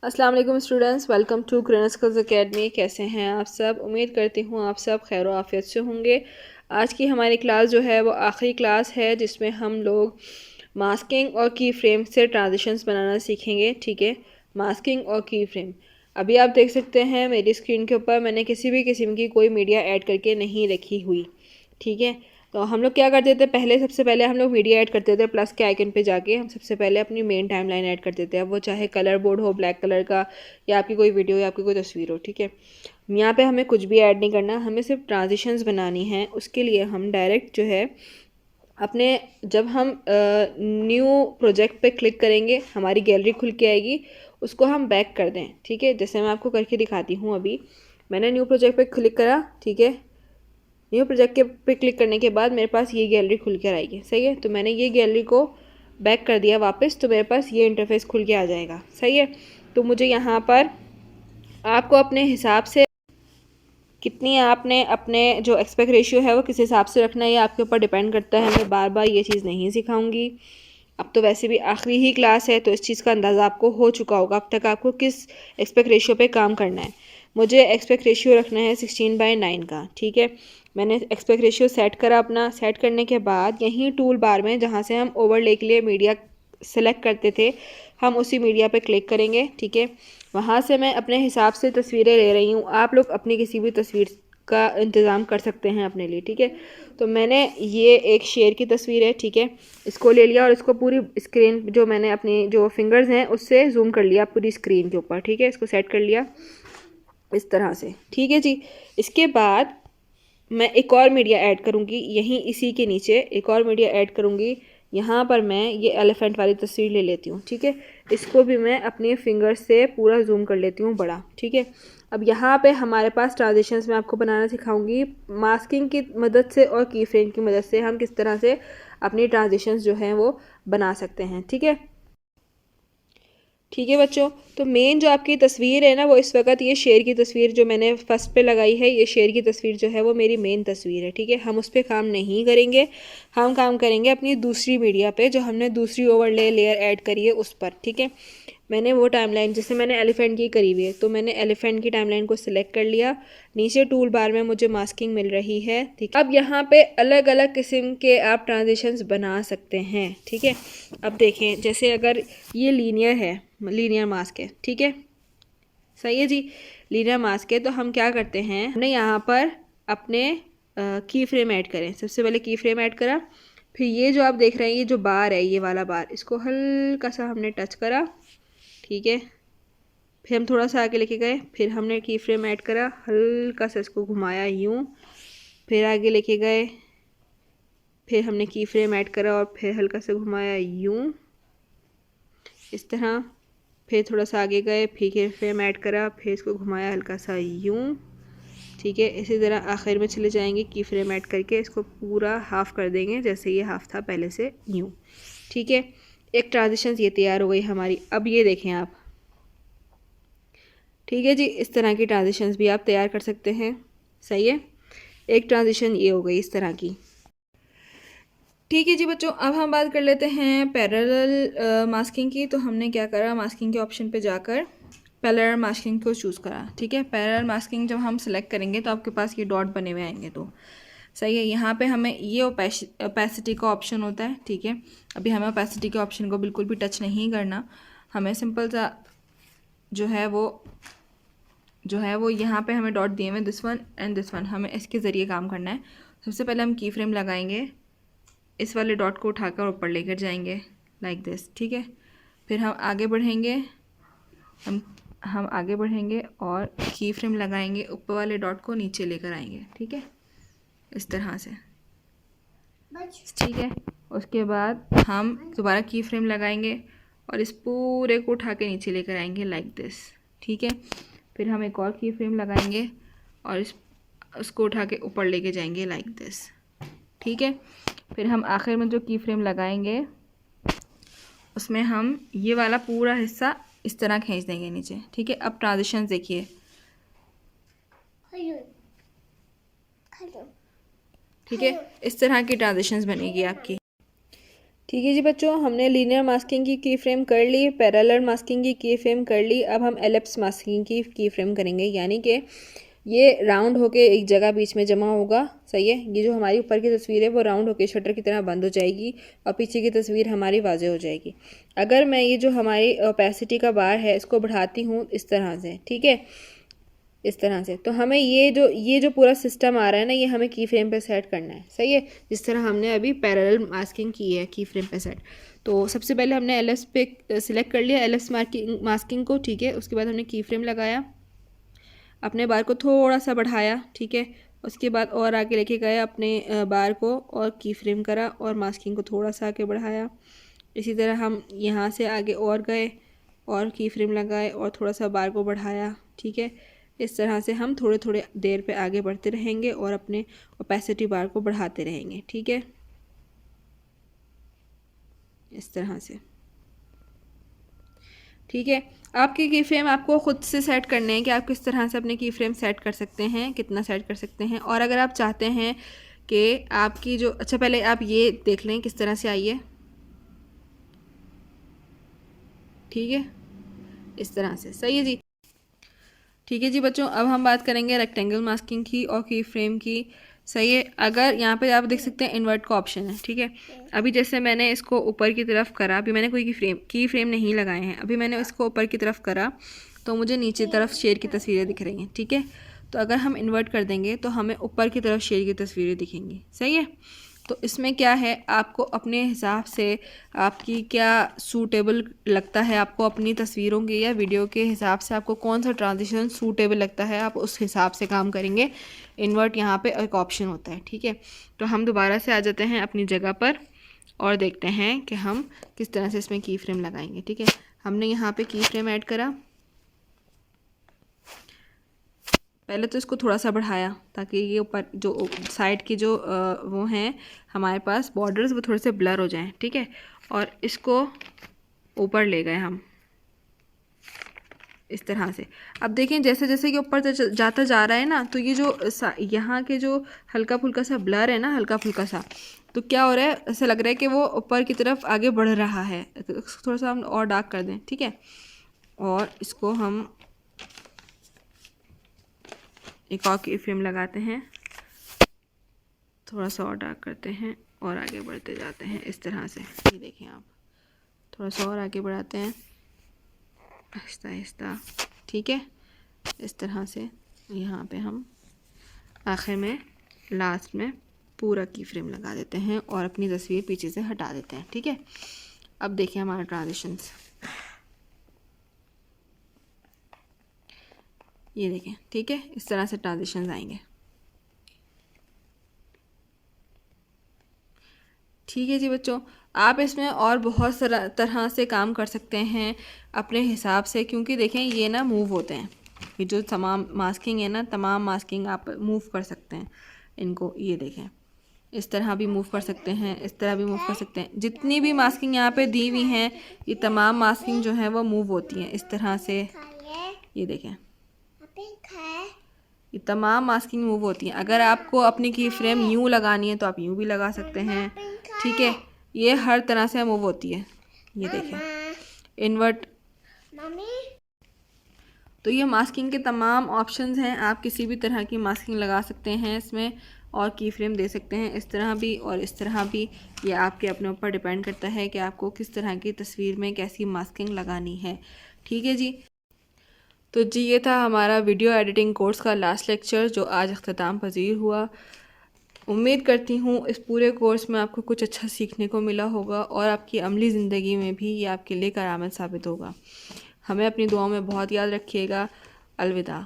अस्सलाम वालेकुम students, welcome to क्रेनस्कल्स academy. कैसे हैं आप सब? उम्मीद करती हूँ आप सब खैर आफियत से होंगे। आज की हमारी क्लास जो है वो आखिरी क्लास है जिसमें हम लोग मास्किंग और की फ्रेम से ट्रांजिशंस बनाना सीखेंगे। ठीक है, मास्किंग और की फ्रेम। अभी आप देख सकते हैं मेरी स्क्रीन के ऊपर मैंने किसी भी किस्म की कोई मीडिया ऐड करके नहीं रखी हुई। ठीक है, तो हम लोग क्या करते थे पहले, सबसे पहले हम लोग मीडिया ऐड करते थे प्लस के आइकन पे जाके हम सबसे पहले अपनी मेन टाइमलाइन ऐड करते थे। अब वो चाहे कलर बोर्ड हो ब्लैक कलर का, या आपकी कोई वीडियो या आपकी कोई तस्वीर हो। ठीक है, यहाँ पे हमें कुछ भी ऐड नहीं करना, हमें सिर्फ ट्रांजिशंस बनानी है। उसके लिए हम डायरेक्ट जो है अपने, जब हम न्यू प्रोजेक्ट पे क्लिक करेंगे हमारी गैलरी खुल के आएगी, उसको हम बैक कर दें। ठीक है, जैसे मैं आपको करके दिखाती हूँ। अभी मैंने न्यू प्रोजेक्ट पे क्लिक करा। ठीक है, न्यू प्रोजेक्ट के पे क्लिक करने के बाद मेरे पास ये गैलरी खुल कर आएगी। सही है, तो मैंने ये गैलरी को बैक कर दिया वापस, तो मेरे पास ये इंटरफेस खुल के आ जाएगा। सही है, तो मुझे यहाँ पर आपको अपने हिसाब से कितनी आपने अपने जो एस्पेक्ट रेशियो है वो किस हिसाब से रखना है ये आपके ऊपर डिपेंड करता है। मैं बार बार ये चीज़ नहीं सिखाऊंगी। अब तो वैसे भी आखिरी ही क्लास है तो इस चीज़ का अंदाज़ा आपको हो चुका होगा अब तक आपको किस एस्पेक्ट रेशियो पे काम करना है। मुझे एस्पेक्ट रेशियो रखना है 16:9 का। ठीक है, मैंने एस्पेक्ट रेशियो सेट करा अपना। सेट करने के बाद यहीं टूल बार में जहाँ से हम ओवरले के लिए मीडिया सेलेक्ट करते थे, हम उसी मीडिया पे क्लिक करेंगे। ठीक है, वहाँ से मैं अपने हिसाब से तस्वीरें ले रही हूँ। आप लोग अपनी किसी भी तस्वीर का इंतज़ाम कर सकते हैं अपने लिए। ठीक है, तो मैंने ये एक शेर की तस्वीर है। ठीक है, इसको ले लिया और इसको पूरी स्क्रीन जो मैंने अपनी जो फिंगर्स हैं उससे जूम कर लिया पूरी स्क्रीन के ऊपर। ठीक है, इसको सेट कर लिया इस तरह से। ठीक है जी, इसके बाद मैं एक और मीडिया ऐड करूँगी, यहीं इसी के नीचे एक और मीडिया ऐड करूँगी। यहाँ पर मैं ये एलिफेंट वाली तस्वीर ले लेती हूँ। ठीक है, इसको भी मैं अपने फिंगर से पूरा जूम कर लेती हूँ बड़ा। ठीक है, अब यहाँ पे हमारे पास ट्रांजिशंस मैं आपको बनाना सिखाऊंगी मास्किंग की मदद से और की फ्रेम की मदद से। हम किस तरह से अपनी ट्रांजिशंस जो हैं वो बना सकते हैं। ठीक है, ठीक है बच्चों, तो मेन जो आपकी तस्वीर है ना वो इस वक्त ये शेर की तस्वीर जो मैंने फर्स्ट पे लगाई है, ये शेर की तस्वीर जो है वो मेरी मेन तस्वीर है। ठीक है, हम उस पर काम नहीं करेंगे, हम काम करेंगे अपनी दूसरी मीडिया पे जो हमने दूसरी ओवरले लेयर ऐड करी है उस पर। ठीक है, मैंने वो टाइमलाइन जैसे मैंने एलिफेंट की करी हुई है तो मैंने एलिफेंट की टाइमलाइन को सिलेक्ट कर लिया। नीचे टूल बार में मुझे मास्किंग मिल रही है। ठीक, अब यहाँ पे अलग अलग किस्म के आप ट्रांजिशंस बना सकते हैं। ठीक है, अब देखें जैसे अगर ये लीनियर है, लीनियर मास्क है। ठीक है, सही है जी, लीनियर मास्क है तो हम क्या करते हैं, हमने यहाँ पर अपने की फ्रेम ऐड करें। सबसे पहले की फ्रेम ऐड करा, फिर ये जो आप देख रहे हैं ये जो बार है, ये वाला बार, इसको हल्का सा हमने टच करा। ठीक है, फिर हम थोड़ा सा आगे लेके गए, फिर हमने की फ्रेम ऐड करा, हल्का सा इसको घुमाया यूं, फिर आगे लेके गए, फिर हमने की फ्रेम ऐड करा और फिर हल्का सा घुमाया यूं इस तरह, फिर थोड़ा सा आगे गए, फिर की फ्रेम ऐड करा, फिर इसको घुमाया हल्का सा यूं। ठीक है, इसी तरह आखिर में चले जाएंगे, की फ्रेम ऐड करके इसको पूरा हाफ़ कर देंगे जैसे ये हाफ़ था पहले से यूं। ठीक है, एक ट्रांजिशन ये तैयार हो गई हमारी। अब ये देखें आप, ठीक है जी, इस तरह की ट्रांजिशंस भी आप तैयार कर सकते हैं। सही है, एक ट्रांजिशन ये हो गई इस तरह की। ठीक है जी बच्चों, अब हम बात कर लेते हैं पैरेलल मास्किंग की। तो हमने क्या करा, मास्किंग के ऑप्शन पे जाकर पैरेलल मास्किंग को चूज़ करा। ठीक है, पैरेलल मास्किंग जब हम सेलेक्ट करेंगे तो आपके पास ये डॉट बने हुए आएंगे। तो सही है, यहाँ पे हमें ये ओपेसिटी का ऑप्शन होता है। ठीक है, अभी हमें ओपेसिटी के ऑप्शन को बिल्कुल भी टच नहीं करना, हमें सिंपल सा जो है वो यहाँ पे हमें डॉट दिए हुए this one and this one, हमें इसके ज़रिए काम करना है। सबसे पहले हम की फ्रेम लगाएंगे, इस वाले डॉट को उठाकर ऊपर लेकर जाएंगे लाइक दिस। ठीक है, फिर हम आगे बढ़ेंगे, हम आगे बढ़ेंगे और की फ्रेम लगाएंगे, ऊपर वाले डॉट को नीचे लेकर आएंगे। ठीक है, इस तरह से। ठीक है, उसके बाद हम दोबारा की फ्रेम लगाएंगे और इस पूरे को उठा के नीचे लेकर आएंगे लाइक दिस। ठीक है, फिर हम एक और की फ्रेम लगाएंगे और उसको उठा के ऊपर लेके जाएंगे लाइक दिस। ठीक है, फिर हम आखिर में जो की फ्रेम लगाएंगे उसमें हम ये वाला पूरा हिस्सा इस तरह खींच देंगे नीचे। ठीक है, अब ट्रांजिशन देखिए। ठीक है, इस तरह की ट्रांजिशंस बनेगी आपकी। ठीक है जी बच्चों, हमने लीनियर मास्किंग की फ्रेम कर ली, पैरेलल मास्किंग की फ्रेम कर ली। अब हम एलिप्स मास्किंग की फ्रेम करेंगे, यानी कि ये राउंड होके एक जगह बीच में जमा होगा। सही है, ये जो हमारी ऊपर की तस्वीर है वो राउंड होके शटर की तरह बंद हो जाएगी और पीछे की तस्वीर हमारी वाज़ेह हो जाएगी। अगर मैं ये जो हमारी ओपेसिटी का बार है इसको बढ़ाती हूँ इस तरह से, ठीक है, इस तरह से, तो हमें ये जो पूरा सिस्टम आ रहा है ना, ये हमें की फ्रेम पे सेट करना है। सही है, जिस तरह हमने अभी पैरेलल मास्किंग की है की फ्रेम पे सेट। तो सबसे पहले हमने एलिप्स पे सिलेक्ट कर लिया, एलिप्स मास्किंग को, ठीक है। उसके बाद हमने की फ्रेम लगाया, अपने बार को थोड़ा सा बढ़ाया, ठीक है। उसके बाद और आगे लेके गए अपने बार को और की फ्रेम करा और मास्किंग को थोड़ा सा आगे बढ़ाया। इसी तरह हम यहाँ से आगे और गए और की फ्रेम लगाए और थोड़ा सा बार को बढ़ाया, ठीक है। इस तरह से हम थोड़े थोड़े देर पे आगे बढ़ते रहेंगे और अपने ओपेसिटी बार को बढ़ाते रहेंगे, ठीक है, इस तरह से। ठीक है, आपके की फ्रेम आपको ख़ुद से सेट करने हैं कि आप किस तरह से अपने की फ्रेम सेट कर सकते हैं, कितना सेट कर सकते हैं। और अगर आप चाहते हैं कि आपकी जो, अच्छा पहले आप ये देख लें किस तरह से आई है, ठीक है, इस तरह से। सही है जी, ठीक है जी बच्चों, अब हम बात करेंगे रेक्टेंगल मास्किंग की और की फ्रेम की। सही है, अगर यहाँ पे आप देख सकते हैं इन्वर्ट का ऑप्शन है, ठीक है। अभी जैसे मैंने इसको ऊपर की तरफ करा, अभी मैंने कोई की फ्रेम नहीं लगाए हैं, अभी मैंने इसको ऊपर की तरफ करा तो मुझे नीचे तरफ शेर की तस्वीरें दिख रही हैं, ठीक है। तो अगर हम इन्वर्ट कर देंगे तो हमें ऊपर की तरफ शेर की तस्वीरें दिखेंगी। सही है, तो इसमें क्या है, आपको अपने हिसाब से आपकी क्या सूटेबल लगता है, आपको अपनी तस्वीरों के या वीडियो के हिसाब से आपको कौन सा ट्रांजिशन सूटेबल लगता है, आप उस हिसाब से काम करेंगे। इन्वर्ट यहाँ पे एक ऑप्शन होता है, ठीक है। तो हम दोबारा से आ जाते हैं अपनी जगह पर और देखते हैं कि हम किस तरह से इसमें की फ्रेम लगाएंगे, ठीक है। हमने यहाँ पे की फ्रेम ऐड करा, पहले तो इसको थोड़ा सा बढ़ाया ताकि ये ऊपर जो साइड की जो वो हैं हमारे पास बॉर्डर्स वो थोड़े से ब्लर हो जाएं, ठीक है। और इसको ऊपर ले गए हम इस तरह से। अब देखें जैसे जैसे कि ऊपर जाता जा रहा है ना, तो ये जो यहाँ के जो हल्का फुल्का सा ब्लर है ना, हल्का फुल्का सा, तो क्या हो रहा है, ऐसा लग रहा है कि वो ऊपर की तरफ आगे बढ़ रहा है। तो थोड़ा सा हम और डार्क कर दें, ठीक है। और इसको हम एक और की फ्रेम लगाते हैं, थोड़ा सा और डार्क करते हैं और आगे बढ़ते जाते हैं इस तरह से। ये देखें आप, थोड़ा सा और आगे बढ़ाते हैं आहिस्ता आहिस्ता, ठीक है, इस तरह से। यहाँ पे हम आखिर में लास्ट में पूरा की फ्रेम लगा देते हैं और अपनी तस्वीर पीछे से हटा देते हैं, ठीक है। अब देखिए हमारा ट्रांजिशंस, ये देखें, ठीक है, इस तरह से ट्रांजिशंस आएंगे, ठीक है जी बच्चों। आप इसमें और बहुत सारा तरह से काम कर सकते हैं अपने हिसाब से, क्योंकि देखें ये ना मूव होते हैं, ये जो तमाम मास्किंग है ना, तमाम मास्किंग आप मूव कर सकते हैं इनको। ये देखें, इस तरह भी मूव कर सकते हैं, इस तरह भी मूव कर सकते हैं। जितनी भी मास्किंग यहाँ पे दी हुई हैं, ये तमाम मास्किंग जो है वो मूव होती हैं इस तरह से। ये देखें, ये तमाम मास्किंग मूव होती हैं। अगर आपको अपनी की फ्रेम यूँ लगानी है तो आप यूँ भी लगा सकते हैं, ठीक है। ये हर तरह से मूव होती है। ये देखें इन्वर्ट, तो ये मास्किंग के तमाम ऑप्शंस हैं, आप किसी भी तरह की मास्किंग लगा सकते हैं इसमें और की फ्रेम दे सकते हैं, इस तरह भी और इस तरह भी। ये आपके अपने ऊपर डिपेंड करता है कि आपको किस तरह की तस्वीर में कैसी मास्किंग लगानी है, ठीक है जी। तो जी ये था हमारा वीडियो एडिटिंग कोर्स का लास्ट लेक्चर जो आज अख्ताम पजीर हुआ। उम्मीद करती हूँ इस पूरे कोर्स में आपको कुछ अच्छा सीखने को मिला होगा और आपकी अमली ज़िंदगी में भी ये आपके लिए करामत साबित होगा। हमें अपनी दुआओं में बहुत याद रखिएगा। अलविदा।